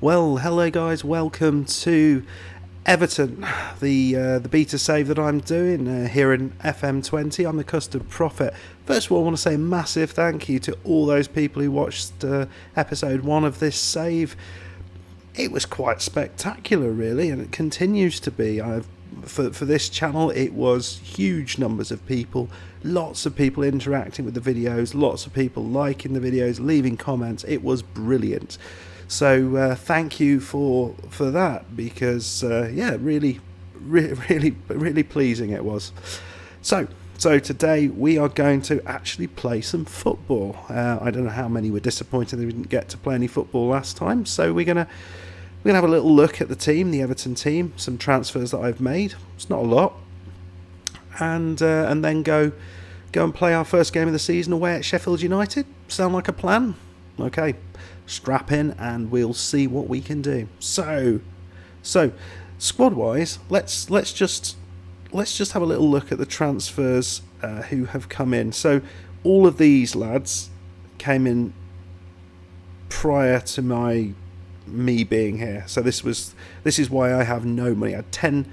Well, hello guys, welcome to Everton, the beta save that I'm doing here in FM20. I'm the Custard Prophet. First of all, I want to say a massive thank you to all those people who watched episode 1 of this save. It was quite spectacular, really, and it continues to be. For this channel, it was huge numbers of people, lots of people interacting with the videos, lots of people liking the videos, leaving comments. It was brilliant. So thank you for that, because really pleasing it was. So today we are going to actually play some football. I don't know how many were disappointed they didn't get to play any football last time. So we're gonna have a little look at the team, the Everton team, some transfers that I've made. It's not a lot, and then go and play our first game of the season away at Sheffield United. Sound like a plan? Okay. Strap in and we'll see what we can do. So squad wise, let's just have a little look at the transfers who have come in. So all of these lads came in prior to me being here. So this is why I have no money. I had 10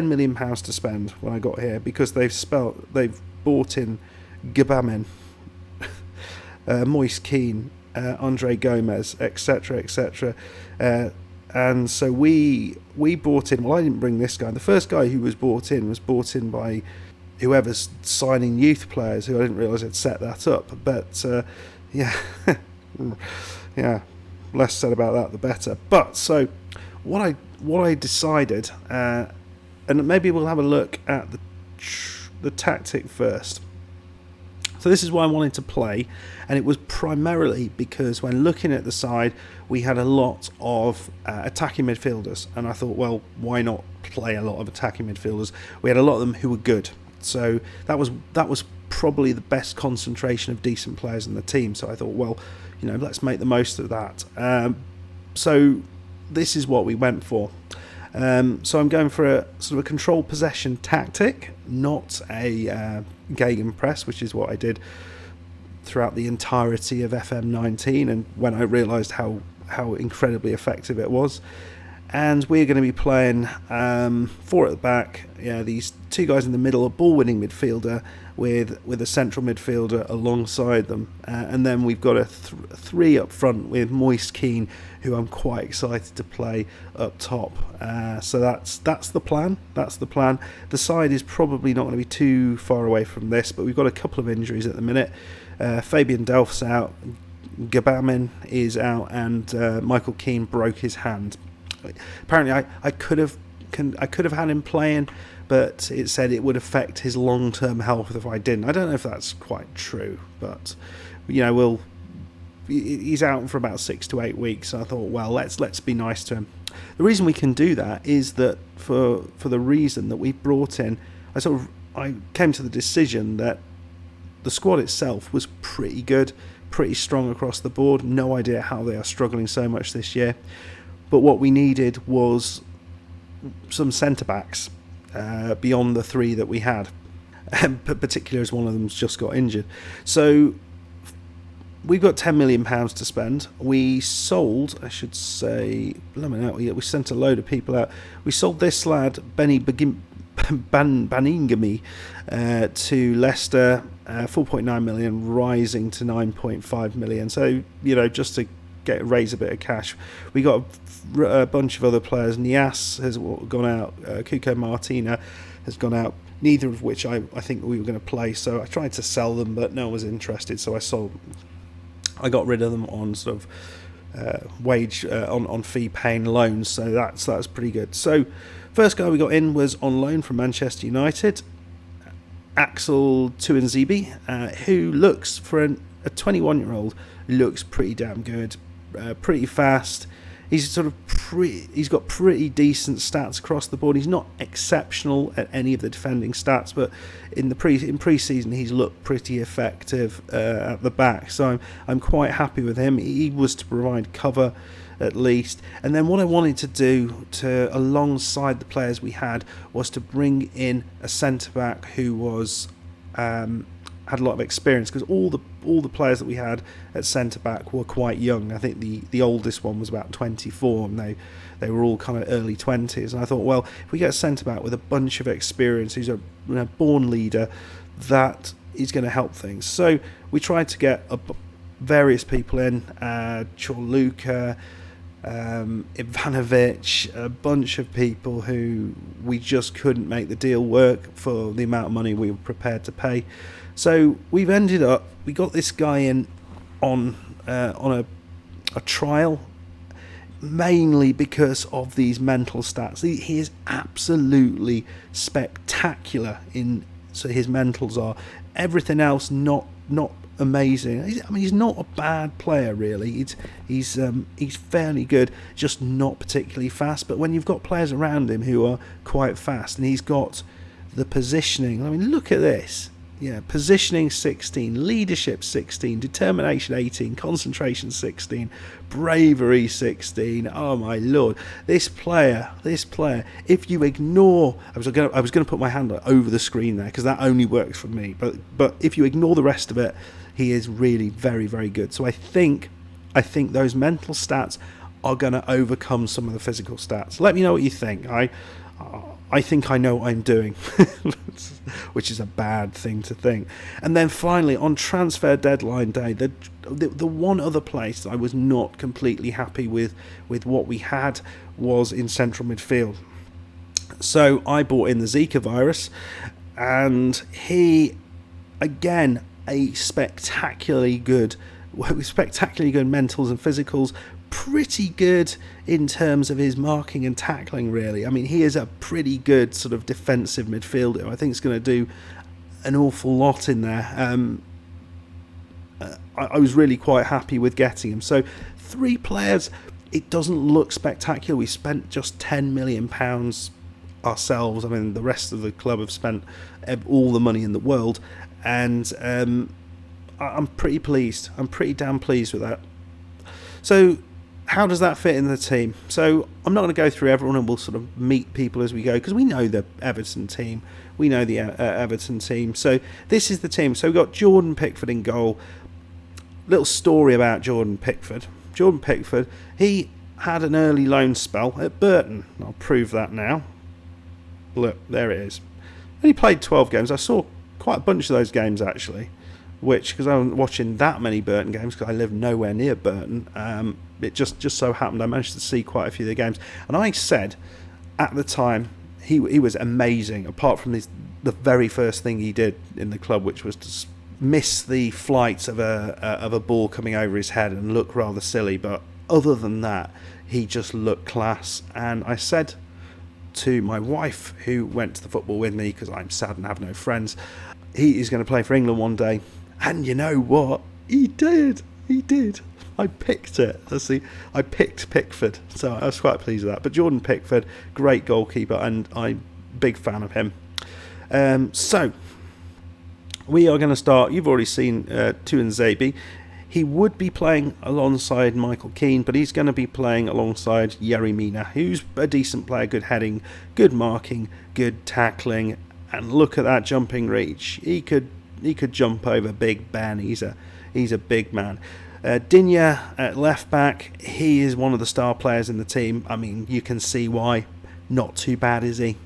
million pounds to spend when I got here, because they've bought in Gabamin, Moise Keane, Andre Gomez, etc. And so we bought in. Well, I didn't bring this guy. The first guy who was bought in by whoever's signing youth players, who I didn't realise had set that up. But yeah, less said about that the better. But so what I decided, and maybe we'll have a look at the tactic first. So this is why I wanted to play, and it was primarily because when looking at the side, we had a lot of attacking midfielders, and I thought, well, why not play a lot of attacking midfielders? We had a lot of them who were good, so that was probably the best concentration of decent players in the team. So I thought, well, let's make the most of that. So this is what we went for. So I'm going for a sort of a control possession tactic, not a gegenpress, which is what I did throughout the entirety of FM19, and when I realised how incredibly effective it was. And we're going to be playing 4 at the back. Yeah, these 2 guys in the middle, a ball-winning midfielder with a central midfielder alongside them, and then we've got a 3 up front with Moise Keane, who I'm quite excited to play up top. So that's the plan. That's the plan. The side is probably not going to be too far away from this, but we've got a couple of injuries at the minute. Fabian Delph's out, Gabamin is out, and Michael Keane broke his hand. Apparently, I could have had him playing, but it said it would affect his long-term health if I didn't. I don't know if that's quite true, but he's out for about 6 to 8 weeks. So I thought, well, let's be nice to him. The reason we can do that is that for the reason that we brought in, I came to the decision that the squad itself was pretty good, pretty strong across the board. No idea how they are struggling so much this year. But what we needed was some centre-backs beyond the 3 that we had, particularly as one of them's just got injured. So we've got £10 million to spend. We sold, I should say, we sent a load of people out. We sold this lad, Benny Baningami, to Leicester, 4.9 million, rising to 9.5 million. So, just to raise a bit of cash. We got a bunch of other players. Nias has gone out. Cuco Martina has gone out. Neither of which I think we were going to play. So I tried to sell them, but no one was interested. So I got rid of them on sort of wage on fee paying loans. So that's pretty good. So first guy we got in was on loan from Manchester United, Axel Tuanzebe, who looks for a 21-year-old looks pretty damn good. Pretty fast. He's he's got pretty decent stats across the board. He's not exceptional at any of the defending stats, but in pre-season he's looked pretty effective at the back. So I'm quite happy with him. He was to provide cover at least. And then what I wanted to do alongside the players we had was to bring in a centre back who was had a lot of experience, because all the players that we had at centre back were quite young. I think the oldest one was about 24, and they were all kind of early 20s. And I thought, well, if we get a centre back with a bunch of experience, who's a born leader, that is going to help things. So we tried to get various people in, Chorluka, Ivanovic, a bunch of people who we just couldn't make the deal work for the amount of money we were prepared to pay. So we got this guy in on a trial, mainly because of these mental stats. He is absolutely spectacular so his mentals are. Everything else not amazing. I mean, he's not a bad player really. He's fairly good, just not particularly fast. But when you've got players around him who are quite fast, and he's got the positioning. I mean, look at this. Yeah, positioning 16, leadership 16, determination 18, concentration 16, bravery 16. Oh my lord, this player. If you ignore, I was going to put my hand over the screen there because that only works for me. But if you ignore the rest of it, he is really very, very good. So I think those mental stats are going to overcome some of the physical stats. Let me know what you think. I think I know what I'm doing, which is a bad thing to think. And then finally, on transfer deadline day, the one other place I was not completely happy with what we had was in central midfield. So I brought in the Zika virus, and he, again, a spectacularly good mentals and physicals. Pretty good in terms of his marking and tackling, really. I mean, he is a pretty good sort of defensive midfielder. I think it's going to do an awful lot in there. I was really quite happy with getting him. So 3 players, it doesn't look spectacular. We spent just £10 million ourselves. I mean, the rest of the club have spent all the money in the world, and I'm pretty pleased. I'm pretty damn pleased with that. So how does that fit in the team? So I'm not going to go through everyone, and we'll sort of meet people as we go, because we know the Everton team. So this is the team. So we've got Jordan Pickford in goal. Little story about Jordan Pickford. Jordan Pickford, he had an early loan spell at Burton. I'll prove that now. Look, there it is. And he played 12 games. I saw quite a bunch of those games, actually, because I wasn't watching that many Burton games because I live nowhere near Burton. It just so happened I managed to see quite a few of the games. And I said at the time he was amazing, apart from the very first thing he did in the club, which was to miss the flight of a ball coming over his head and look rather silly. But other than that, he just looked class. And I said to my wife, who went to the football with me because I'm sad and have no friends, he is going to play for England one day. And you know what? He did. I picked it. I picked Pickford, so I was quite pleased with that. But Jordan Pickford, great goalkeeper, and I'm a big fan of him. So we are going to start. You've already seen Tuanzebe. He would be playing alongside Michael Keane, but he's going to be playing alongside Yerry Mina, who's a decent player, good heading, good marking, good tackling, and look at that jumping reach. He could jump over Big Ben. He's a big man. Digne at left back. He is one of the star players in the team. I mean, you can see why. Not too bad, is he?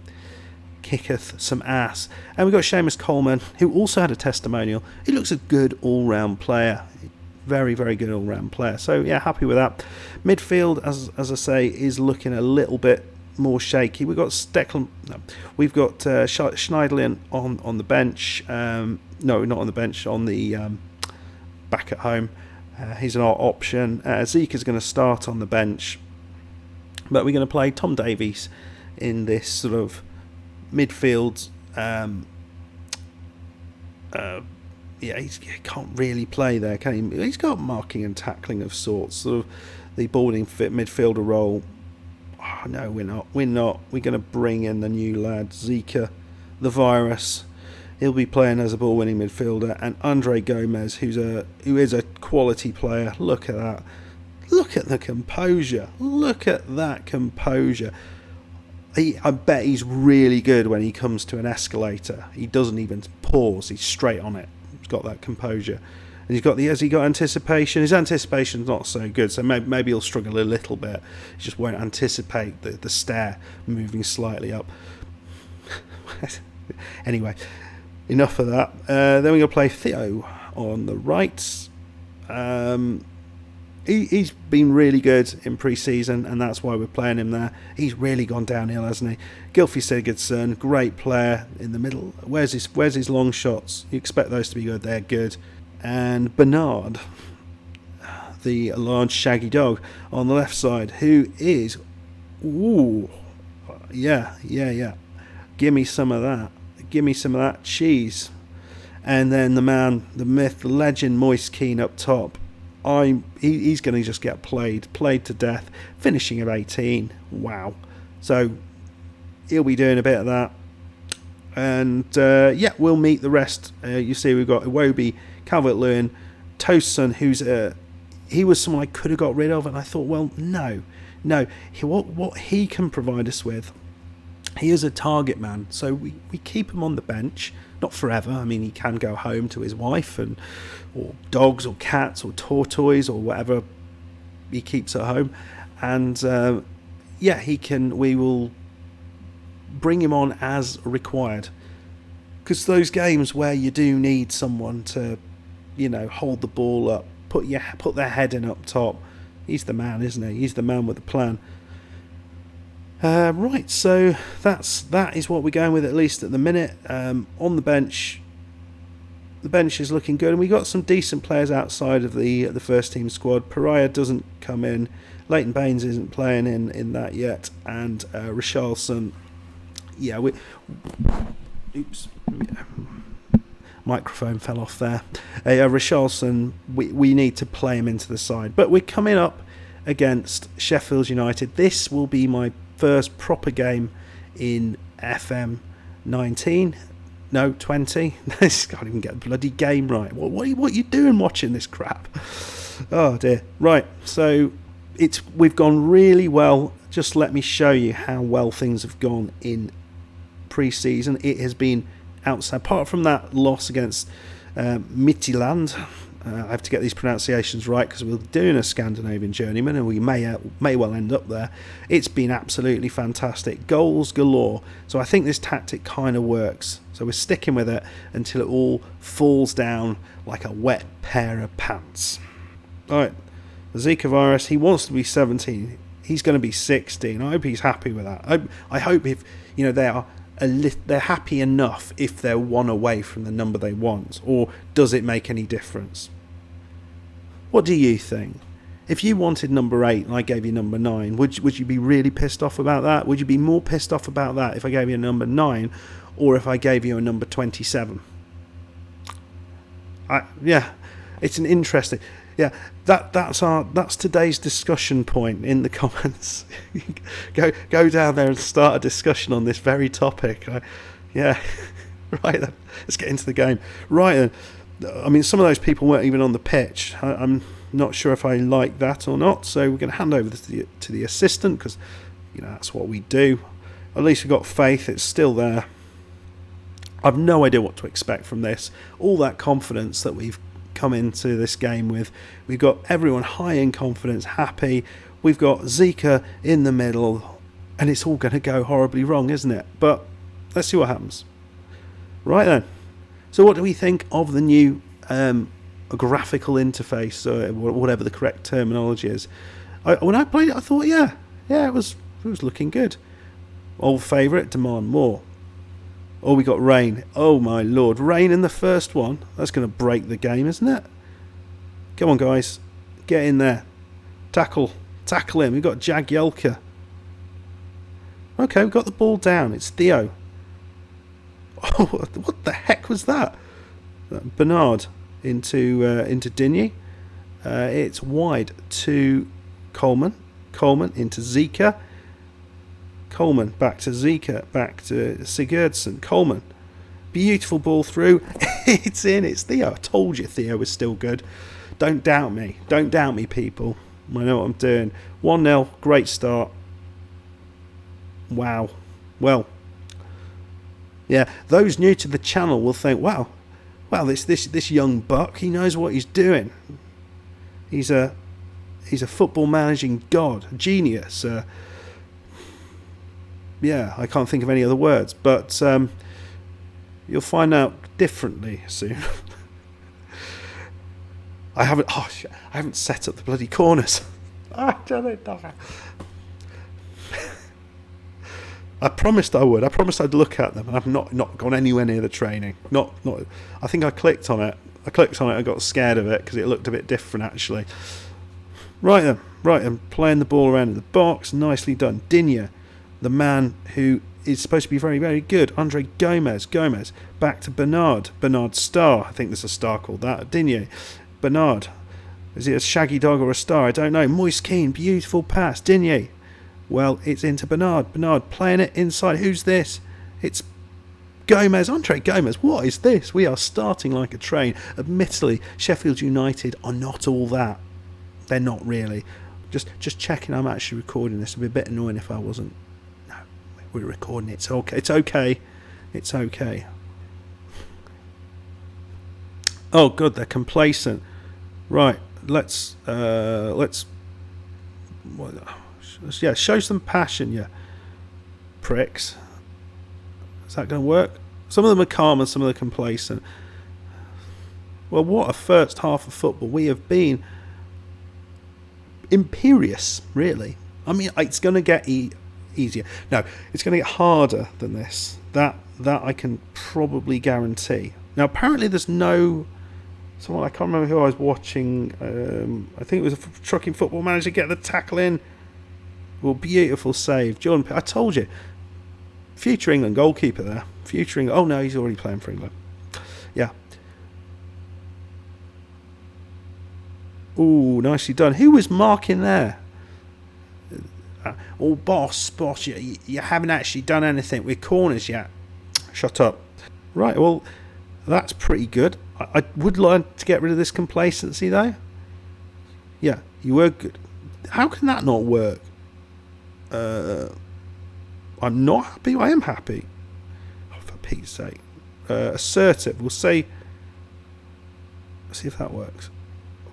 Kicketh some ass. And we've got Seamus Coleman, who also had a testimonial. He looks a good all-round player. Very, very good all-round player. So, yeah, happy with that. Midfield, as I say, is looking a little bit more shaky. We've got Schneiderlin on the bench. No, not on the bench, on the back at home. He's an option. Zeka's going to start on the bench, but we're going to play Tom Davies in this sort of midfield. He can't really play there, can he? He's got marking and tackling of sorts, sort of the boarding fit midfielder role. Oh, no, we're not. We're going to bring in the new lad, Zika, the virus. He'll be playing as a ball-winning midfielder, and Andre Gomez, who is a quality player. Look at that. Look at the composure. Look at that composure. I bet he's really good when he comes to an escalator. He doesn't even pause. He's straight on it. got that composure. And has he got anticipation? His anticipation's not so good, so maybe he'll struggle a little bit. He just won't anticipate the stair moving slightly up. Anyway, enough of that. Then we're going to play Theo on the right. He's been really good in pre-season, and that's why we're playing him there. He's really gone downhill, hasn't he? Gylfi Sigurdsson, great player in the middle. Where's his long shots? You expect those to be good. They're good. And Bernard, the large shaggy dog on the left side, who is, yeah. Give me some of that cheese. And then the man, the myth, the legend, Moise Keane up top. He's going to just get played to death, finishing at 18. Wow. So he'll be doing a bit of that. And we'll meet the rest. You see, we've got Iwobi, Calvert-Lewin, Tosun, he was someone I could have got rid of, and I thought, well, no. What he can provide us with, he is a target man, so we keep him on the bench, not forever. I mean, he can go home to his wife or dogs or cats or tortoise or whatever he keeps at home, and we will bring him on as required, because those games where you do need someone to, hold the ball up, put their head in up top, he's the man, isn't he? He's the man with the plan. Right, so that is what we're going with, at least at the minute. On the bench is looking good, and we got some decent players outside of the first team squad. Pariah doesn't come in, Leighton Baines isn't playing in that yet, and Richarlison, microphone fell off there. Richarlison, we need to play him into the side, but we're coming up against Sheffield United. This will be my first proper game in FM19. No, 20. I can't even get the bloody game right. What are you doing watching this crap? Oh dear. Right, so we've gone really well. Just let me show you how well things have gone in pre-season. It has been outside. Apart from that loss against Midtjylland, I have to get these pronunciations right because we're doing a Scandinavian journeyman and we may well end up there. It's been absolutely fantastic. Goals galore. So I think this tactic kind of works. So we're sticking with it until it all falls down like a wet pair of pants. Alright, the Zika virus, he wants to be 17. He's going to be 16. I hope he's happy with that. I hope if they're happy enough if they're one away from the number they want, or does it make any difference? What do you think? If you wanted number 8 and I gave you number 9, would you be really pissed off about that? Would you be more pissed off about that if I gave you a number 9 or if I gave you a number 27? It's an interesting. Yeah, that's today's discussion point in the comments. go down there and start a discussion on this very topic. Right then, let's get into the game. Right then, I mean, some of those people weren't even on the pitch. I'm not sure if I like that or not. So we're going to hand over to the assistant because that's what we do. At least we've got faith. It's still there. I've no idea what to expect from this. All that confidence that we've come into this game with. We've got everyone high in confidence, happy. We've got Zika in the middle, and it's all going to go horribly wrong, isn't it? But let's see what happens. Right then. So what do we think of the new graphical interface, or whatever the correct terminology is? When I played it, I thought, it was looking good. Old favourite, demand more. Oh, we got rain. Oh my lord, rain in the first one. That's going to break the game, isn't it? Come on, guys, get in there. Tackle him. We've got Jagielka. Okay, we've got the ball down. It's Theo. Oh, what the heck was that? Bernard into Digne. It's wide to Coleman. Coleman into Zika. Coleman back to Zika, back to Sigurdsson. Coleman, beautiful ball through. It's in. It's Theo. I told you Theo was still good. Don't doubt me. Don't doubt me, people. I know what I'm doing. 1-0. Great start. Wow. Well, yeah. Those new to the channel will think, wow, well, this young buck, he knows what he's doing. He's a football managing god, a genius. Yeah, I can't think of any other words, but you'll find out differently soon. I haven't set up the bloody corners. I promised I would. I promised I'd look at them, and I've not gone anywhere near the training. Not. I think I clicked on it. I got scared of it because it looked a bit different actually. Right then, playing the ball around in the box, nicely done. Digne, the man who is supposed to be very, very good. Andre Gomez, back to Bernard Star. I think there's a star called that. Digne, Bernard. Is it a shaggy dog or a star? I don't know. Moise Keane, beautiful pass. Digne. Well, it's into Bernard. Bernard playing it inside. Who's this? It's Gomez. Andre Gomez. What is this? We are starting like a train. Admittedly, Sheffield United are not all that. They're not really. Just checking I'm actually recording this. It would be a bit annoying if I wasn't. No, we're recording it. It's okay. It's okay. Oh, good. They're complacent. Right. Let's show some passion, you pricks. Is that going to work? Some of them are calm and some of them are complacent. Well, what a first half of football. We have been imperious, really. I mean, it's going to get easier. No, it's going to get harder than this. That I can probably guarantee. Now, apparently there's no... Someone, I can't remember who I was watching. I think it was a trucking football manager get the tackle in. Well, beautiful save. Jordan, I told you. Future England goalkeeper there. Oh, no, he's already playing for England. Yeah. Ooh, nicely done. Who was marking there? Oh, boss, you haven't actually done anything with corners yet. Shut up. Right, well, that's pretty good. I would like to get rid of this complacency, though. Yeah, you were good. How can that not work? I'm not happy. I am happy. Oh, for Pete's sake. Assertive. We'll say... Let's see if that works.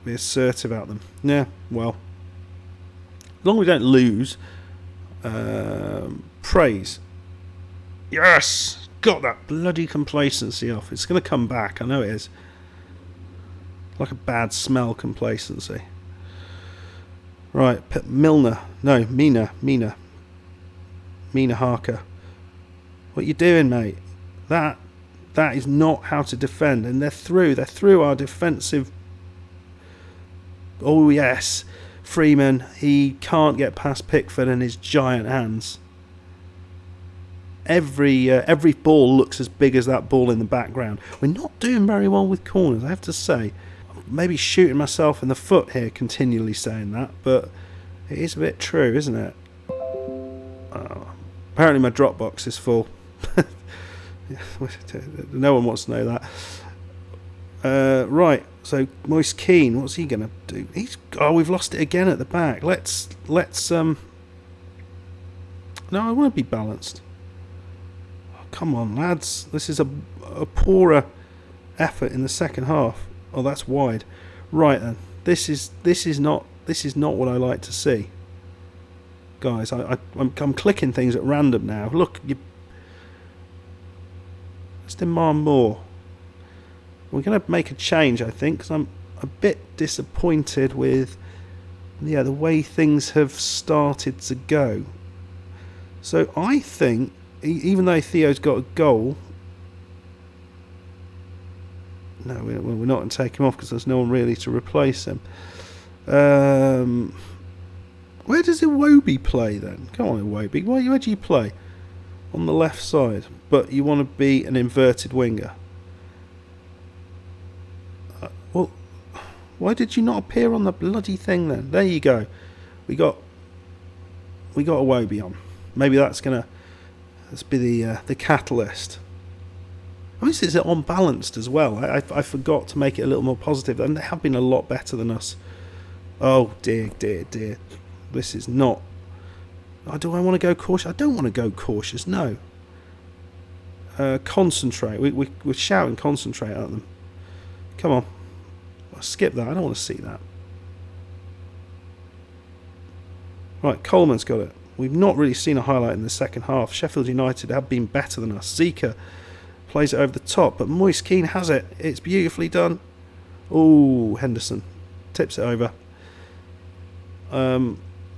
Be assertive about them. Yeah, well. As long as we don't lose. Praise. Yes! Got that bloody complacency off. It's going to come back. I know it is. Like a bad smell complacency. Right, Mina Harker. What you doing, mate? That is not how to defend. And they're through our defensive. Oh yes, Freeman. He can't get past Pickford and his giant hands. Every ball looks as big as that ball in the background. We're not doing very well with corners, I have to say. Maybe shooting myself in the foot here, continually saying that, but it is a bit true, isn't it? Oh, apparently my Dropbox is full. No one wants to know that. Right, so Moise Keane, what's he going to do? We've lost it again at the back. Let's no, I want to be balanced. Come on, lads. This is a poorer effort in the second half. Oh, that's wide. Right then. This is not what I like to see. Guys, I'm clicking things at random now. Look, let's demand more. We're going to make a change, I think, because I'm a bit disappointed with the way things have started to go. So I think, even though Theo's got a goal, no, we're not going to take him off because there's no one really to replace him. Where does Iwobi play then? Come on, Iwobi. Where do you play? On the left side, but you want to be an inverted winger. Well, why did you not appear on the bloody thing then? There you go. We got Iwobi on. Maybe let's be the catalyst. I mean, it's unbalanced as well. I forgot to make it a little more positive, and they have been a lot better than us. Oh dear. This is not... do I want to go cautious? I don't want to go cautious, no. Concentrate. We're shouting concentrate at them. Come on. I'll skip that. I don't want to see that. Right, Coleman's got it. We've not really seen a highlight in the second half. Sheffield United have been better than us. Zika plays it over the top, but Moise Keane has it. It's beautifully done. Oh, Henderson tips it over.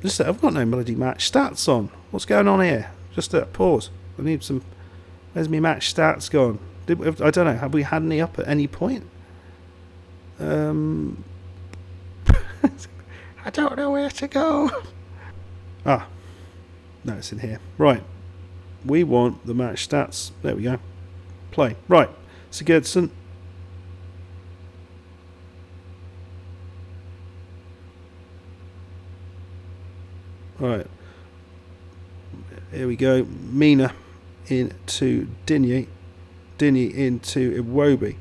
Listen, I've got no bloody match stats on. What's going on here? Just a pause. I need some. Where's my match stats gone? I don't know. Have we had any up at any point? I don't know where to go. Ah, no, it's in here. Right. We want the match stats. There we go. Play. Right. Sigurdsson. Right. Here we go. Mina into Digne. Digne into Iwobi.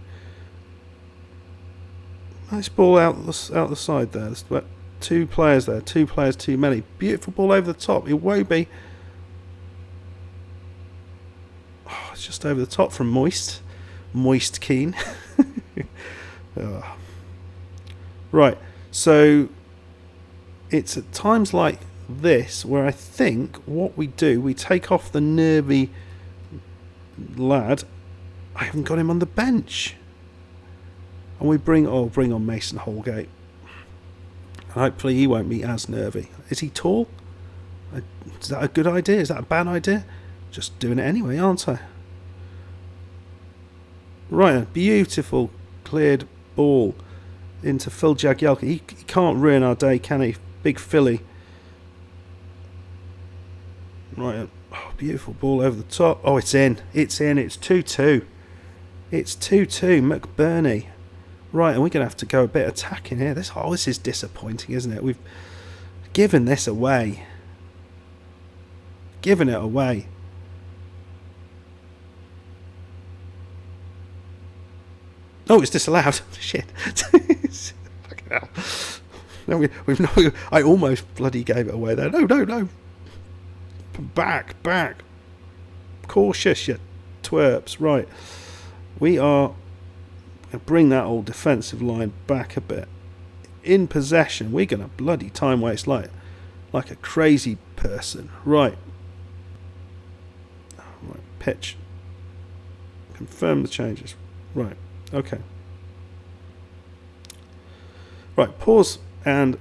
Nice ball out the side there. There's about 2 players there. 2 players too many. Beautiful ball over the top. Iwobi. Oh, it's just over the top from Moist. Moist Keane. Oh. Right. So it's at times like this where I think what we do, we take off the nervy lad. I haven't got him on the bench, and we bring on Mason Holgate, and hopefully he won't be as nervy. Is he tall? Is that a good idea? Is that a bad idea? Just doing it anyway, aren't I? Right, a beautiful cleared ball into Phil Jagielka. He can't ruin our day, can he? Big Philly. Right, oh, beautiful ball over the top. Oh, it's in. It's in. It's 2-2. It's 2-2. McBurney. Right, and we're going to have to go a bit attacking here. This is disappointing, isn't it? We've given this away. Given it away. Oh, it's disallowed. Shit. Fucking hell. No, I almost bloody gave it away there. No. Back. Cautious, you twerps. Right. We are going to bring that old defensive line back a bit. In possession, we're going to bloody time waste like a crazy person. Right. Pitch. Confirm the changes. Right. Okay. Right. Pause and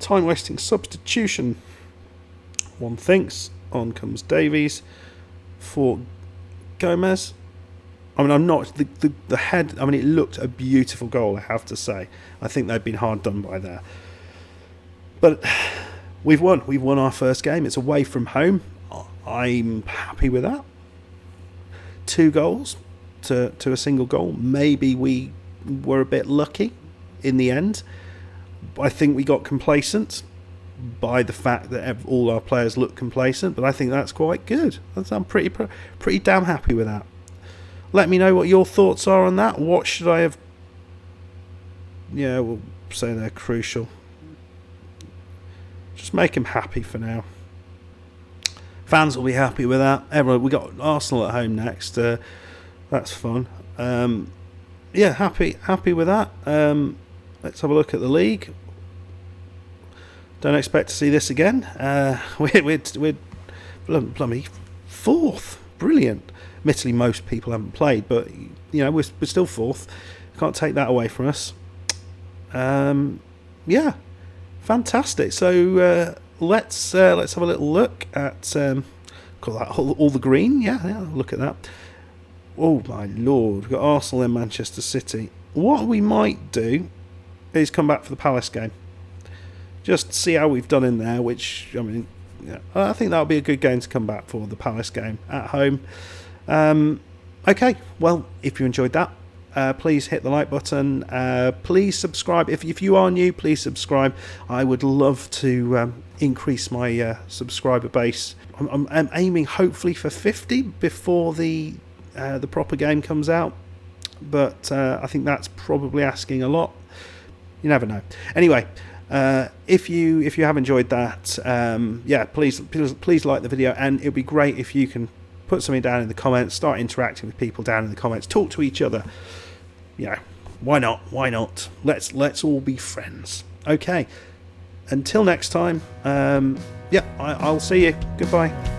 time wasting substitution. One thinks. On comes Davies for Gomez. I mean, I'm not the head. I mean, it looked a beautiful goal, I have to say. I think they've been hard done by there, but we've won. We've won our first game. It's away from home. I'm happy with that. 2 goals to a single goal. Maybe we were a bit lucky in the end. I think we got complacent by the fact that all our players look complacent, but I think that's quite good. I'm pretty damn happy with that. Let me know what your thoughts are on that. What should I have? Yeah, we'll say they're crucial. Just make them happy for now. Fans will be happy with that. Everyone, we got Arsenal at home next. That's fun. Yeah, happy with that. Let's have a look at the league. Don't expect to see this again. We're bloody 4th. Brilliant. Admittedly, most people haven't played, but we're still 4th. Can't take that away from us. Yeah, fantastic. So let's have a little look at call that all the green. Yeah, look at that. Oh my lord, we've got Arsenal and Manchester City. What we might do is come back for the Palace game. Just see how we've done in there, which, I mean, yeah, I think that'll be a good game to come back for, the Palace game at home. Okay, well, if you enjoyed that, please hit the like button. Please subscribe. If you are new, please subscribe. I would love to increase my subscriber base. I'm aiming hopefully for 50 before the proper game comes out, but I think that's probably asking a lot. You never know. Anyway. If you have enjoyed that, yeah, please like the video, and it'd be great if you can put something down in the comments, start interacting with people down in the comments, talk to each other. Why not? Why not? Let's all be friends. Okay. Until next time. I'll see you. Goodbye.